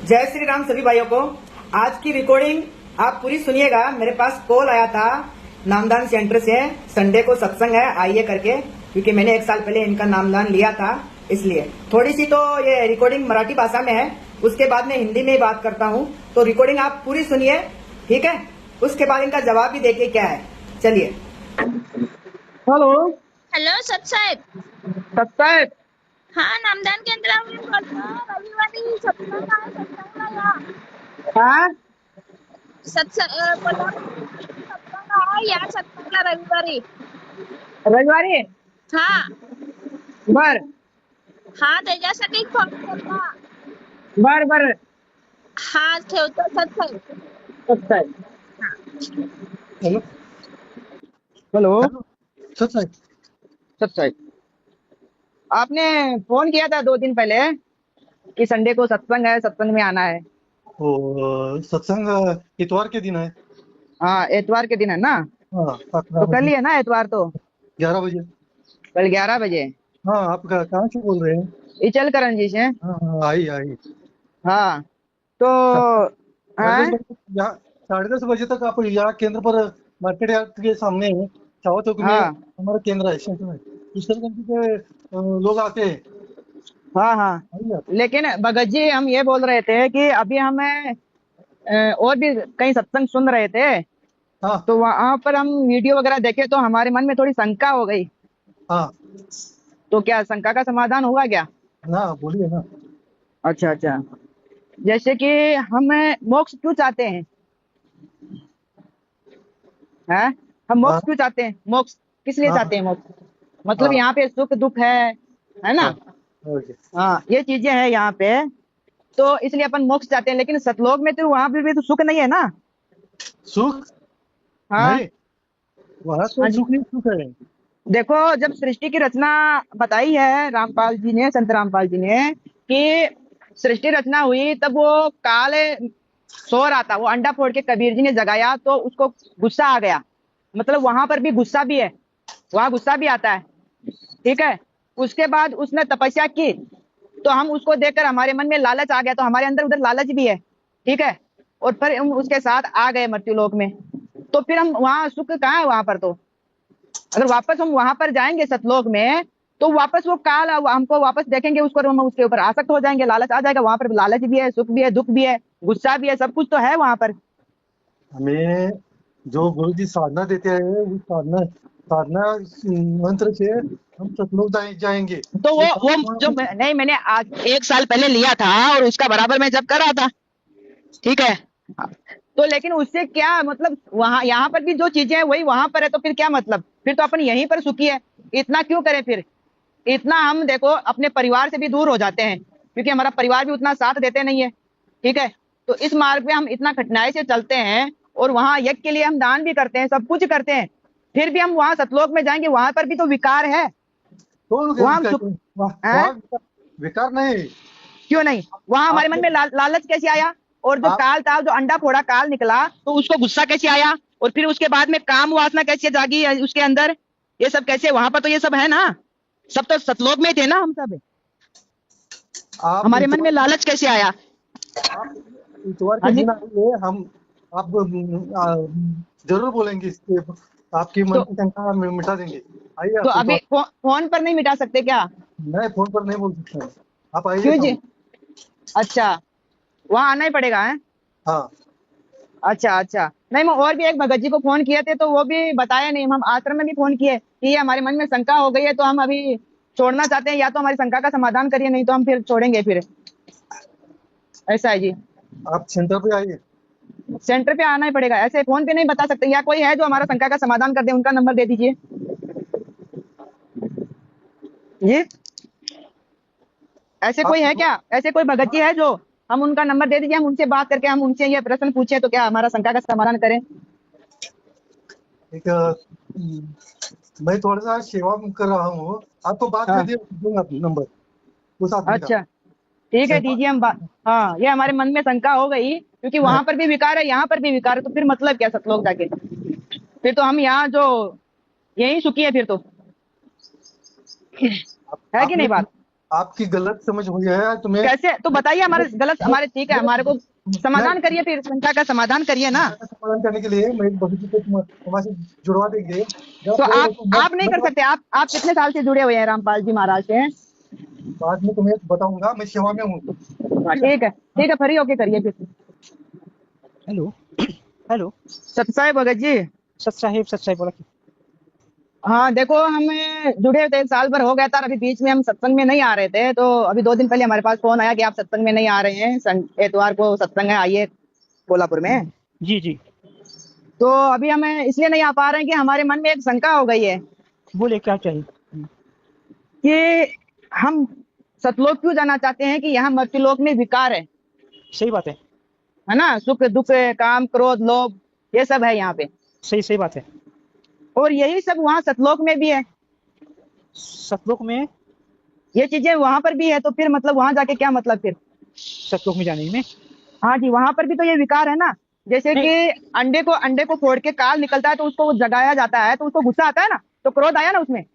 जय श्री राम सभी भाइयों को। आज की रिकॉर्डिंग आप पूरी सुनिएगा। मेरे पास कॉल आया था नामदान सेंटर से, संडे को सत्संग है आइए करके, क्योंकि मैंने 1 साल पहले इनका नामदान लिया था, इसलिए थोड़ी सी तो ये रिकॉर्डिंग मराठी भाषा में है, उसके बाद मैं हिंदी में ही बात करता हूँ। तो रिकॉर्डिंग आप पूरी सुनिए, ठीक है? उसके बाद इनका जवाब भी देखिए क्या है। चलिए। Hello hello सतसाहेब. सत्साहेब, हा नामदान केंद्रावरून बोलतो. रविवारी सत्संग आहे, सत्संगला या. हाँ कोल्हापूर सत्संग आहे, या सत्संगला रविवारी. रविवारी हा बर हा त्याच्यासाठी फोन केला. बर बर हा ठेवतो सतसाहेब. सत्साहेब। हा. हेलो हेलो हेलो सत्साहेब, सत्साहेब, आपने फोन किया था 2 दिन पहले कि संडे को सत्संग है, सत्संग में आना है। वो सत्संग इतवार के दिन है। हाँ, एतवार के दिन है ना? हाँ, तो 11 कल बजे। ही है ना एतवार? तो 11 बजे। कल 11 बजे। हाँ, आप कहाँ से बोल रहे हैं? इचल करण जी से। हाँ हाँ, आई आई। हाँ तो साढ़े हाँ 10 बजे यहाँ, 10:30 बजे तक आप यहाँ केंद्र पर मार्केट यार्ड के सामने चावा चौक में हाँ हमारा केंद्र है, सेंटर है। किशनगंज के लोग आते हैं, हाँ हाँ। आइए आप। लेकिन भगत जी, हम ये बोल रहे थे कि अभी हमें और भी कई सत्संग सुन रहे थे, हाँ तो वहां पर हम वीडियो वगैरह देखे तो हमारे मन में थोड़ी शंका हो गई। हाँ, तो क्या शंका का समाधान होगा क्या? ना बोलिए ना। अच्छा अच्छा। जैसे कि हम मोक्ष क्यों चाहते हैं? हैं? हम हाँ मोक्ष क्यों चाहते हैं? मोक्ष किस लिए हाँ चाहते हैं? मोक्ष मतलब हाँ यहाँ पे सुख दुख है ना? हाँ, ओके। हाँ, ये चीजें हैं यहाँ पे, तो इसलिए अपन मोक्ष चाहते हैं। लेकिन सतलोक में तो वहां पे भी तो सुख नहीं है ना? सुख हाँ नहीं, वहाँ तो हाँ जी। सुख ही सुख है। देखो, जब सृष्टि की रचना बताई है रामपाल जी ने, संत रामपाल जी ने, कि सृष्टि रचना हुई, तब वो काल सो रहा था, वो अंडा फोड़ के कबीर जी ने जगाया तो उसको गुस्सा आ गया। मतलब वहां पर भी गुस्सा भी है, वहां गुस्सा भी आता है, ठीक है? उसके बाद उसने तपस्या की, तो हम उसको देखकर हमारे मन में लालच आ गया, तो हमारे अंदर उधर लालच भी है, ठीक है? और फिर हम उसके साथ आ गए मृत्यु लोक में। तो फिर हम वहां सुख कहाँ है? वहां पर तो अगर वापस हम वहां पर जाएंगे सतलोक में, तो वापस वो काल हमको वापस देखेंगे उसको, और हम उसके ऊपर आसक्त हो जाएंगे, लालच आ जाएगा। वहां पर लालच भी है, सुख भी है, दुख भी है, गुस्सा भी है, सब कुछ तो है वहां पर। हमें जो गुरु जी साधना देते हैं, उस साधना साधना मंत्र से हम सतलोक जाएंगे। तो ये वो जो नहीं, मैंने आज 1 साल पहले लिया था और उसका बराबर मैं जब कर रहा था, ठीक है? तो लेकिन उससे क्या मतलब? वहां यहाँ पर भी जो चीजें हैं वही वहां पर है, तो फिर क्या मतलब? फिर तो अपन यहीं पर सुखी है। इतना क्यों करें फिर? इतना हम देखो अपने परिवार से भी दूर हो जाते हैं, क्योंकि हमारा परिवार भी उतना साथ देते नहीं है, ठीक है? तो इस मार्ग पे हम इतना कठिनाई से चलते हैं, और वहां यज्ञ के लिए हम दान भी करते हैं, सब कुछ करते हैं, फिर भी हम वहां सतलोक में जाएंगे, वहां पर भी तो विकार है। तो वहां हम सुख वहाँ है? विकार नहीं। क्यों नहीं? वहां हमारे मन आपने में लालच कैसे आया? और जो आप काल था, जो अंडा फोड़ा काल निकला, तो उसको गुस्सा कैसे आया? और फिर उसके बाद में काम वासना कैसे जागी उसके अंदर? ये सब कैसे? वहां पर तो ये सब है ना? सब तो सतलोक में थे ना हम सब। आप हमारे मन में इतवार लालच कैसे आया? आप इतवार हाँ के जी। दिन आइए, हम आप जरूर बोलेंगे इसके, आपकी मन तो की शंका मिटा देंगे। आइए तो आप अभी इतवार। फोन पर नहीं मिटा सकते क्या? मैं फोन पर नहीं बोल सकता, आप आइए क्यों जी? सामने। अच्छा, वहां आना ही पड़ेगा है? हाँ, अच्छा अच्छा। नहीं, मैं और भी एक भगत जी को फोन किए थे, तो वो भी बताया नहीं। हम आश्रम में भी फोन किए कि ये हमारे मन में शंका हो गई है, तो हम अभी छोड़ना चाहते हैं, या तो हमारी शंका का समाधान करिए, नहीं तो हम फिर छोड़ेंगे फिर। ऐसा है जी। आप सेंटर पे आइए। सेंटर पे आना ही पड़ेगा, ऐसे फोन पे नहीं बता सकते। या कोई है जो हमारा शंका का समाधान कर दे, उनका नंबर दे दीजिए जी। ऐसे आप कोई है क्या? ऐसे कोई भगत जी है जो, हम उनका नंबर दे दीजिए, हम उनसे बात करके हम उनसे ये प्रश्न पूछे, तो क्या हमारा शंका का समाधान करें? एक मैं थोड़ा सा सेवा कर रहा हूँ, आपको बाद में हाँ, दूंगा नंबर उस आदमी का। अच्छा, ठीक है, सेवा। दीजिए। हम बात, हाँ, ये हमारे मन में शंका हो गई, क्योंकि हाँ, वहां पर भी विकार है, यहाँ पर भी विकार है, तो फिर मतलब क्या सतलोक जाके? फिर तो हम यहाँ जो यही सुखी है फिर तो, आप, है कि आपने नहीं बात? आपकी गलत समझ हुई है तुम्हें। कैसे? तो बताइए हमारे गलत, हमारे ठीक है, हमारे को समाधान करिए, फिर शंका का समाधान करिए ना। समाधान करने के लिए मैं भविष्य को तुम्हारे से जुड़वा देंगे। जब तो बोल आप नहीं कर सकते? आप कितने साल से जुड़े हुए हैं रामपाल जी महाराज से? बाद में तुम्हें बताऊंगा, मैं सेवा में हूँ। ठीक है, ठीक है, फ्री होके करिए फिर। हेलो हेलो सत साहेब भगत जी। सत साहेब बोला कि हाँ देखो, हमें जुड़े हुए थे, 1 साल भर हो गया था, अभी बीच में हम सत्संग में नहीं आ रहे थे, तो अभी 2 दिन पहले हमारे पास फोन आया कि आप सत्संग में नहीं आ रहे हैं, एतवार को सत्संग है, आइए कोल्हापुर में। जी जी तो अभी हमें इसलिए नहीं आ पा रहे हैं कि हमारे मन में एक शंका हो गई है बोले क्या चाहिए। कि हम सतलोक क्यों जाना चाहते हैं, कि यहाँ मर्त्यलोक में विकार सही बात है ना, सुख दुख काम क्रोध लोभ ये सब है यहाँ पे, सही बात है। और यही सब वहाँ सतलोक में भी है, सतलोक में ये चीजें वहां पर भी है, तो फिर मतलब वहां जाके क्या मतलब फिर? सतलोक में जाने में हाँ जी, वहां पर भी तो ये विकार है ना, जैसे नहीं कि अंडे को फोड़ के काल निकलता है तो उसको जगाया जाता है, तो उसको गुस्सा आता है ना, तो क्रोध आया ना उसमें, ये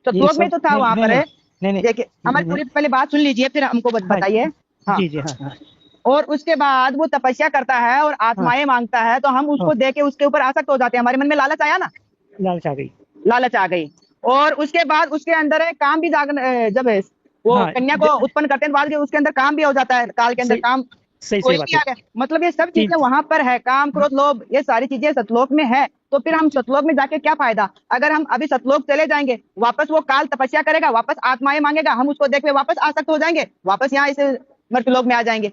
सतलोक में सब तो था नहीं वहां नहीं पर है। नहीं नहीं देखिए हमारी नहीं, पूरी पहले बात सुन लीजिए, फिर हमको हाँ बताइए। हाँ, जी जी हाँ हाँ और उसके बाद वो तपस्या करता है और हाँ आत्माएं मांगता है, तो हम हाँ उसको देख के उसके ऊपर आसक्त हो जाते हैं, हमारे मन में लालच आया ना, लालच आ गई। लालच आ गई। और उसके बाद उसके अंदर है काम भी जब वो हाँ कन्या को उत्पन्न करते हैं, बाद उसके अंदर काम भी हो जाता है, काल के अंदर सही काम सही कोई बात भी है। आ गया, मतलब ये सब तीन चीजें वहां पर है, काम क्रोध लोभ ये सारी चीजें सतलोक में है, तो फिर हम सतलोक में जाके क्या फायदा? अगर हम अभी सतलोक चले जाएंगे, वापस वो काल तपस्या करेगा, वापस आत्माएं मांगेगा, हम उसको देख के वापस आसक्त हो जाएंगे, वापस यहाँ इस मर्त्यलोक में आ जाएंगे।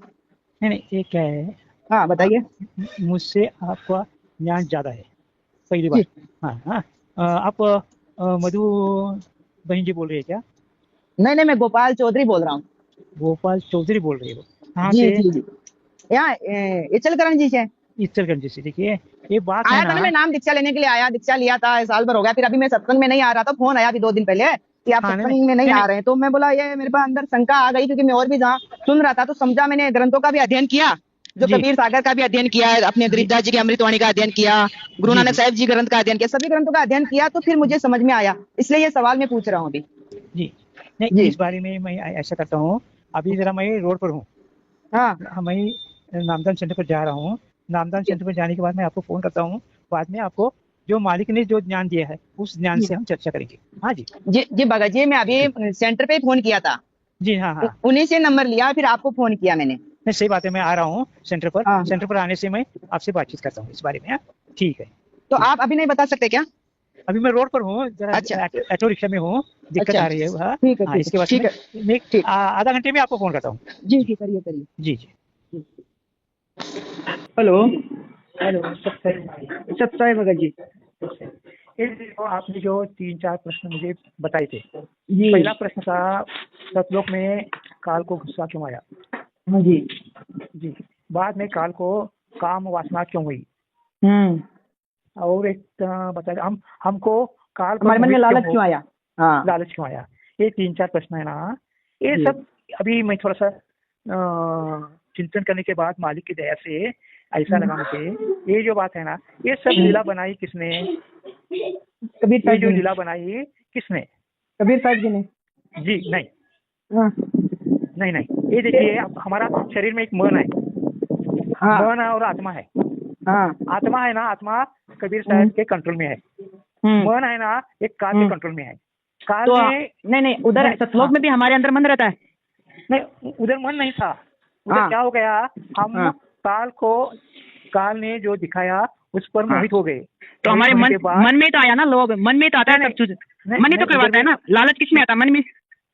नहीं नहीं ये क्या है। हाँ बताइए। मुझसे आपका ज्ञान ज्यादा है पहली बात। जी हाँ हाँ आप मधु बहन जी बोल रही है क्या। नहीं नहीं, मैं गोपाल चौधरी बोल रहा हूँ। गोपाल चौधरी बोल रही हो कहाँ जी से। जी जी, यहाँ इचलकरण जी से इचलगंज से। देखिए ये बात है आया ना। था ना, मैं नाम दीक्षा लेने के लिए आया, दीक्षा लिया था, 1 साल भर हो गया, फिर अभी मैं सत्संग में नहीं आ रहा था, फोन आया अभी 2 दिन पहले कि आप हाँ नहीं सत्संग में नहीं नहीं आ रहे हैं, तो मैं बोला ये मेरे पास अंदर शंका आ गई, क्योंकि मैं और भी जहाँ सुन रहा था तो समझा, मैंने ग्रंथों का भी अध्ययन किया, जो जी कबीर सागर का भी अध्ययन किया है, अपने जी गरीबदास जी की अमृतवाणी का अध्ययन किया, गुरु जी नानक जी साहिब जी ग्रंथ का अध्ययन किया, सभी ग्रंथों का अध्ययन किया, तो फिर मुझे समझ में आया, इसलिए ये सवाल मैं पूछ रहा हूँ अभी। जी नहीं जी इस बारे में मैं ऐसा करता हूँ। अभी जरा मैं रोड पर हूँ। हाँ मैं नामदान सेंटर पर जा रहा हूँ। नामदान सेंटर पर जाने के बाद मैं आपको फोन करता हूँ। बाद में आपको जो मालिक ने जो ज्ञान दिया है उस ज्ञान से हम चर्चा करेंगे। हाँ जी जी जी भगत जी, मैं अभी सेंटर पे फोन किया था, जी हाँ हाँ उन्हीं से नंबर लिया, फिर आपको फोन किया मैंने। नहीं सही बात है। मैं आ रहा हूँ सेंटर पर। हाँ, सेंटर पर आने से मैं आपसे बातचीत करता हूँ इस बारे में। हाँ? ठीक है तो ठीक। आप अभी नहीं बता सकते क्या? अभी मैं रोड पर हूँ जरा अच्छा ऑटो रिक्शा में हूँ। दिक्कत अच्छा, आ रही है। हाँ ठीक है हाँ ठीक इसके है बाद ठीक है मैं ठीक। आधा घंटे में आपको फोन करता हूँ। जी जी, करिए करिए। जी जी हेलो हेलो सत्य सत्साई भगत जी। ये देखो आपने जो 3-4 प्रश्न मुझे बताए थे। जी पहला प्रश्न था सतलोक में काल को गुस्सा क्यों आया। हाँ जी। जी बाद में काल को काम वासना क्यों हुई। और एक बता हमको काल पर हमारे मन में मोहित लालच क्यों आया? हाँ लालच क्यों आया। ये 3-4 प्रश्न है ना। ये जी। सब अभी मैं थोड़ा सा चिंतन करने के बाद मालिक की दया से ऐसा लगा मुझे ये जो बात है ना ये सब लीला बनाई किसने। कबीर ये साहब जो जी ने। लीला बनाई किसने। कबीर साहब जी ने। जी नहीं हाँ नहीं नहीं ये देखिए हमारा शरीर में एक मन है। हाँ मन और आत्मा है। हाँ आत्मा है ना आत्मा कबीर साहब के कंट्रोल में है। मन है ना एक काल के कंट्रोल में है। काल तो में नहीं नहीं, उधर सतलोक में भी हमारे अंदर मन रहता है। नहीं उधर मन नहीं था। उधर हाँ क्या हो गया हम हाँ। काल ने जो दिखाया उस पर मोहित हो गए। तो हमारे मोहित मन होने के बाद मन में तो आया ना, लोभ मन में तो आता है नहीं, सब चीज, नहीं, मन ही तो नहीं, करवाता है ना, लालच किस में आता है? मन में।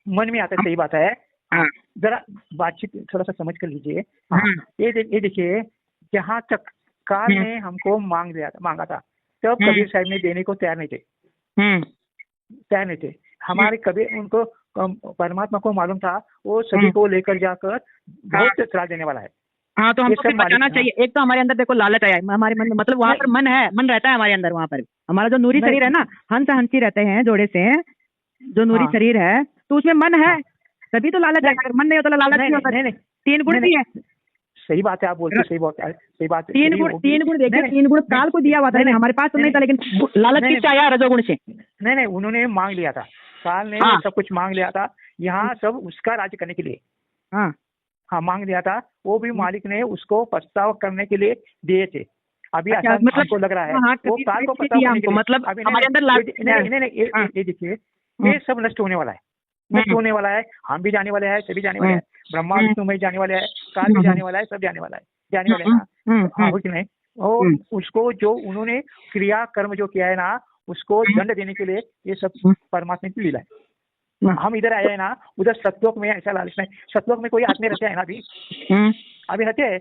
मन में आता है। सही बात है। हाँ जरा बातचीत थोड़ा सा समझ कर लीजिए। हाँ ये देखिए जहाँ तक काल ने हमको मांगा था तब कबीर साहब ने देने को तैयार नहीं थे। हमारे कबीर उनको परमात्मा को मालूम था वो सभी को लेकर जाकर बहुत त्रास देने वाला है। हाँ, तो हमको फिर बचाना चाहिए। एक तो हमारे अंदर देखो लालच आया है, हमारे मन में, मतलब वहाँ पर मन है, मन रहता है हमारे अंदर, वहाँ पर हमारा जो नूरी शरीर है ना, हंस हंसी रहते हैं जोड़े से, जो नूरी शरीर है तो उसमें मन है, तभी तो लालच है। अगर मन नहीं होता तो लालच नहीं होता। 3 गुण भी है। सही बात है आप बोलते सही बात है। 3 गुण देखिए, 3 गुण काल को दिया हुआ था, हमारे पास तो नहीं था, लेकिन लालच किससे आया? रजोगुण से। नहीं उन्होंने मांग लिया था। काल ने सब कुछ मांग लिया था यहाँ सब उसका राज्य करने के लिए हाँ हाँ मांग दिया था, वो भी मालिक ने उसको प्रस्ताव करने के लिए दिए थे। अभी अच्छा, ऐसा मतलब हमको लग रहा है हाँ, वो कबीर काल को साहब ने प्रस्ताव दिया करने के हमको, लिए। मतलब अभी हमारे अंदर नहीं हाँ, ये देखिए, ये सब नष्ट होने वाला है, नष्ट होने वाला है। हम भी जाने वाले हैं, सभी जाने वाले हैं, ब्रह्मा विष्णु मई जाने वाले हैं, काल भी जाने वाला है, सब जाने वाला है, जाने वाले हैं ना। हाँ हो कि नहीं? और उसको जो उन्होंने क्रिया कर्म जो किया है ना, उसको दंड देने के लिए ये सब परमात्मा की लीला है। हम इधर आए हैं ना, उधर सतलोक में ऐसा लालच नहीं। सतलोक में कोई आदमी रहते हैं ना, अभी रहते हैं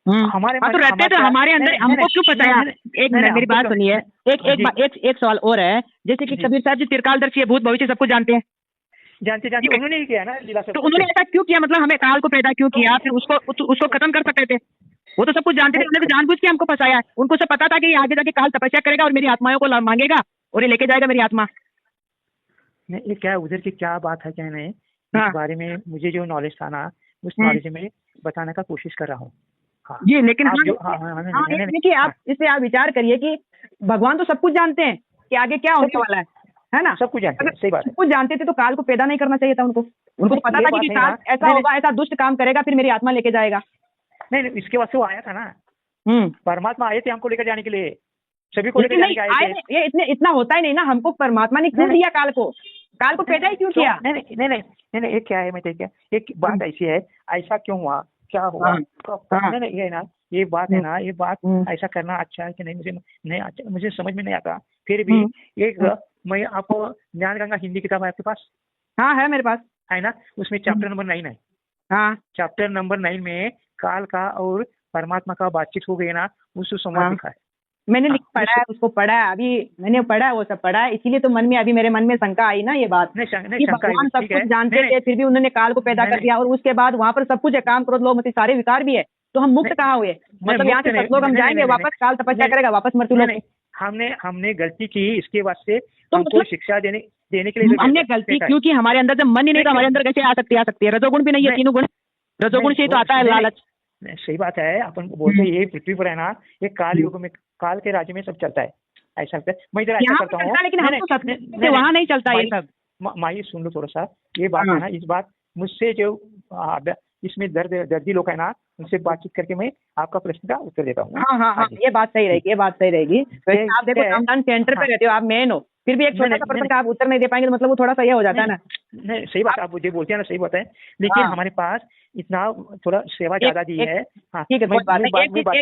हमारे हाँ, तो रहते तो हमारे अंदर हमको क्यों पता है? एक मिनट मेरी बात सुनिए, एक सवाल और है, जैसे कि कबीर साहब जी त्रिकालदर्शी है, भूत भविष्य सब कुछ जानते हैं, जानते उन्होंने ही किया ना लीला से। तो उन्होंने ऐसा क्यों किया? मतलब हमें काल को पैदा क्यों किया? फिर उसको खत्म कर सकते थे। वो तो सब कुछ जानते थे, उन्होंने तो जानबूझ के हमको फंसाया है। उनको सब पता था कि ये आगे जाके काल तपस्या करेगा और मेरी आत्माओं को मांगेगा और ये लेके जाएगा मेरी आत्मा। नहीं, ये क्या उधर की क्या बात है क्या नहीं, हाँ। इस बारे में मुझे जो नॉलेज था ना, उस नॉलेज में बताने का कोशिश कर रहा हूँ। हाँ जी, लेकिन आप जो देखिए, आप इससे आप विचार करिए कि भगवान तो सब कुछ जानते हैं कि आगे क्या होने वाला है ना? सब कुछ जानते हैं, सही बात है। सब कुछ जानते थे तो काल को पैदा नहीं करना चाहिए था उनको तो पता था कि काल ऐसा होगा, ऐसा दुष्ट काम करेगा, फिर मेरी आत्मा लेके जाएगा। नहीं, इसके वास्ते वो आया था ना, परमात्मा आए थे हमको लेकर जाने के लिए, सभी को लेकर जाने के आए थे। ये इतना होता ही नहीं ना, हमको परमात्मा ने क्यों दिया काल को पैदा ही क्यों किया? नहीं, ये क्या है, मैं क्या, एक बात ऐसी है, ऐसा क्यों हुआ, क्या हुआ? नहीं, ये ना, ये बात है ना, ये बात ऐसा करना अच्छा है कि नहीं, मुझे नहीं अच्छा, मुझे समझ में नहीं आता। फिर भी एक मैं आपको ज्ञान गंगा हिंदी किताब है आपके पास? हाँ है मेरे पास, है ना, उसमें चैप्टर नंबर 9 है। हाँ, चैप्टर नंबर 9 में काल का और परमात्मा का बातचीत हो गई ना, उसको संवाद लिखा है। मैंने पढ़ा है, उसको पढ़ा है, अभी मैंने पढ़ा है, वो सब पढ़ा है, इसीलिए तो मेरे मन में शंका आई ना, ये बात कि भगवान सब कुछ जानते थे, फिर भी उन्होंने काल को पैदा कर दिया और उसके बाद वहाँ पर सब कुछ है, काम क्रोध लोभ मति सारे विकार भी है, तो हम मुक्त कहाँ हुए? मतलब यहाँ से सब लोग हम जाएंगे वापस, काल तपस्या करेगा वापस मृत्यु लोक। हमने गलती की, इसके वास्ते हमको शिक्षा देने के लिए हमने गलती क्योंकि हमारे अंदर जब मन ही नहीं था, हमारे अंदर कैसे आ सकती है? रजोगुण भी नहीं है, तीनों गुण, रजोगुण से ही तो आता है लालच। सही बात है, अपन बोलते ये पृथ्वी पर है ना, ये काल युग में, काल के राज्य में सब चलता है, ऐसा लगता है। मैं इधर ऐसा करता हूँ, लेकिन वहाँ नहीं चलता ये सब। माई सुन लो थोड़ा सा, ये बात है ना, इस बात मुझसे जो इसमें दर्दी लोग है ना, उनसे बातचीत करके मैं आपका प्रश्न का उत्तर देता हूँ। हाँ, ये बात सही रहेगी, आप देखो नामदान सेंटर पे रहते हो, आप मेन हो, फिर भी एक छोटा सा प्रश्न का आप उत्तर नहीं दे पाएंगे तो मतलब वो थोड़ा सा ये हो जाता है ना। नहीं, सही बात आप मुझे बोलते हैं ना, सही बात है, लेकिन हमारे पास इतना थोड़ा सेवा ज्यादा दी है। हाँ ठीक है, कोई बात नहीं,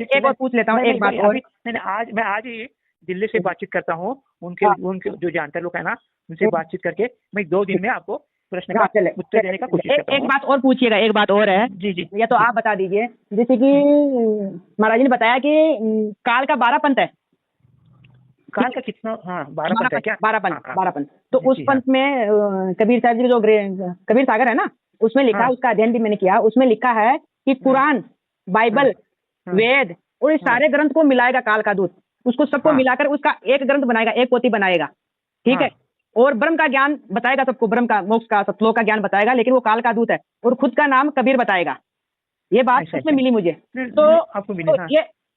एक और पूछ लेता हूँ, एक बात और। मैं आज ही दिल्ली से बातचीत करता हूँ, उनके जो जानते लोग है ना, उनसे बातचीत करके मैं 2 दिन में आपको प्रश्न का उत्तर देने का कोशिश करता हूँ। एक बात और पूछिएगा, एक बात और है जी, या तो आप बता दीजिए, जैसे कि महाराज जी ने बताया कि काल का 12 पंथ है, काल का कितना? हाँ 12 पंथ है क्या? 12 पंथ। तो उस पंथ में कबीर साहब जी जो कबीर सागर है ना, उसमें लिखा है, उसका अध्ययन भी मैंने किया, उसमें लिखा है कि कुरान, बाइबल, वेद और इस सारे ग्रंथ को मिलाएगा काल का दूत, उसको सबको मिलाकर उसका एक ग्रंथ बनाएगा, एक पोथी बनाएगा, ठीक है, और ब्रह्म का ज्ञान बताएगा सबको, ब्रह्म का, मोक्ष का, सतलोक का ज्ञान बताएगा, लेकिन वो काल का दूत है और खुद का नाम कबीर बताएगा। ये बात उसमें मिली मुझे,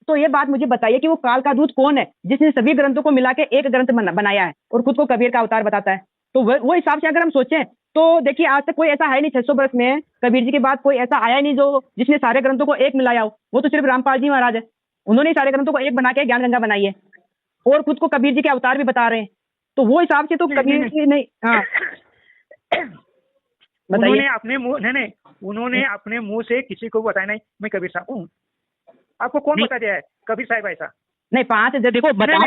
तो ये बात मुझे बताइए कि वो काल का दूत कौन है जिसने सभी ग्रंथों को मिला के एक ग्रंथ बनाया है और खुद को कबीर का अवतार बताता है? तो वो हिसाब से अगर हम सोचें तो देखिए, आज तक कोई ऐसा है नहीं 600 वर्ष में, कबीर जी के बाद कोई ऐसा आया नहीं जो जिसने सारे ग्रंथों को एक मिलाया हो। वो तो सिर्फ रामपाल जी महाराज है, उन्होंने सारे ग्रंथों को एक बना के ज्ञान गंगा बनाई है और खुद को कबीर जी के अवतार भी बता रहे हैं। तो वो हिसाब से तो कबीर जी नहीं, हाँ उन्होंने अपने मुंह उन्होंने अपने मुंह से किसी को बताया नहीं मैं कबीर साहब हूँ। आपको कौन बता दिया है कबीर साहब ऐसा? नहीं, 5 देखो बताया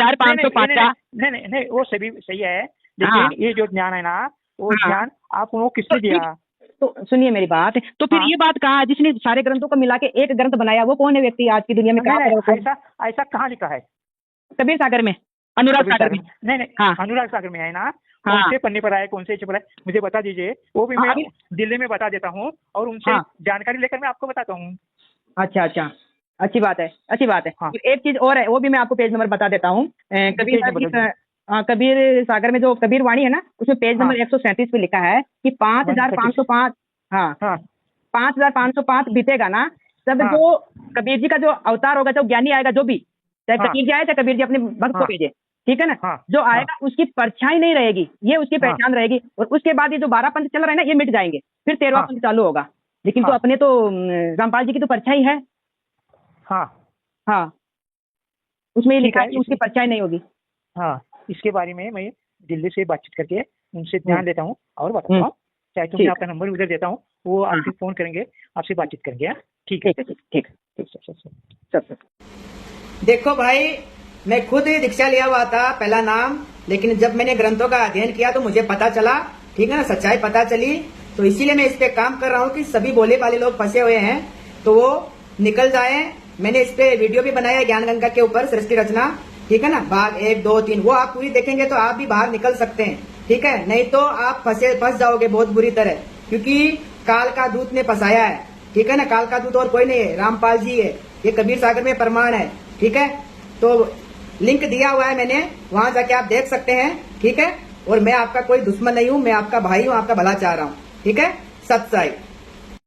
5505 का। नहीं, वो सभी सही है, लेकिन ये जो ज्ञान है ना, वो ज्ञान आपको किसने दिया? तो सुनिए मेरी बात, तो फिर ये बात कहा जिसने सारे ग्रंथों को मिला के एक ग्रंथ बनाया, वो कौन है व्यक्ति आज की दुनिया में? ऐसा कहाँ लिखा है? कबीर सागर में, अनुराग सागर में। नहीं, अनुराग सागर में है ना, कौन से पन्ने पर है, कौन से पर है, मुझे बता दीजिए, वो भी मैं दिल्ली में बता देता हूँ और उनसे जानकारी लेकर मैं आपको बताता हूँ। अच्छा, अच्छी बात है। एक चीज और है, वो भी मैं आपको पेज नंबर बता देता हूँ। कबीर सागर में जो कबीर वाणी है ना, उसमें पेज नंबर 137 पे लिखा है कि 5505, 5505 बीतेगा ना, तब जो कबीर जी का जो अवतार होगा, जो ज्ञानी आएगा, जो भी, चाहे फकीर जी आए चाहे कबीर जी अपने भक्त को भेजे, ठीक है ना, हाँ, जो आएगा उसकी परछाई नहीं रहेगी, ये उसकी पहचान रहेगी। और उसके बाद ये जो 12 पंथ चल रहा है ना, ये मिट जाएंगे, फिर 13वां पंथ चालू होगा। लेकिन तो अपने तो रामपाल जी की तो परछाई है। हाँ, उसमें ये लिखा है कि उसकी परछाई नहीं होगी। हाँ, इसके बारे में मैं दिल्ली से बातचीत करके उनसे ध्यान लेता हूँ और बताता हूँ। चाहे तो मैं आपका नंबर उधर देता हूँ, वो आपसे फोन करेंगे, आपसे बातचीत करेंगे। ठीक है, ठीक। देखो भाई, मैं खुद दीक्षा लिया हुआ था पहला नाम, लेकिन जब मैंने ग्रंथों का अध्ययन किया तो मुझे पता चला, ठीक है ना, सच्चाई पता चली। तो इसीलिए मैं इस पे काम कर रहा हूँ कि सभी भोले वाले लोग फंसे हुए हैं तो वो निकल जाएं। मैंने इस पे वीडियो भी बनाया है ज्ञान गंगा के ऊपर, सृष्टि रचना, ठीक है ना, भाग 1, 2, 3, वो आप पूरी देखेंगे तो आप भी बाहर निकल सकते हैं, ठीक है। नहीं तो आप फंस जाओगे बहुत बुरी तरह, क्योंकि काल का दूत ने फंसाया है, ठीक है ना। काल का दूत और कोई नहीं है, रामपाल जी है, ये कबीर सागर में प्रमाण है, ठीक है। तो लिंक दिया हुआ है मैंने, वहां जाके आप देख सकते हैं, ठीक है। और मैं आपका कोई दुश्मन नहीं हूं, मैं आपका भाई हूं, आपका भला चाह रहा हूं, ठीक है। सत्य साई।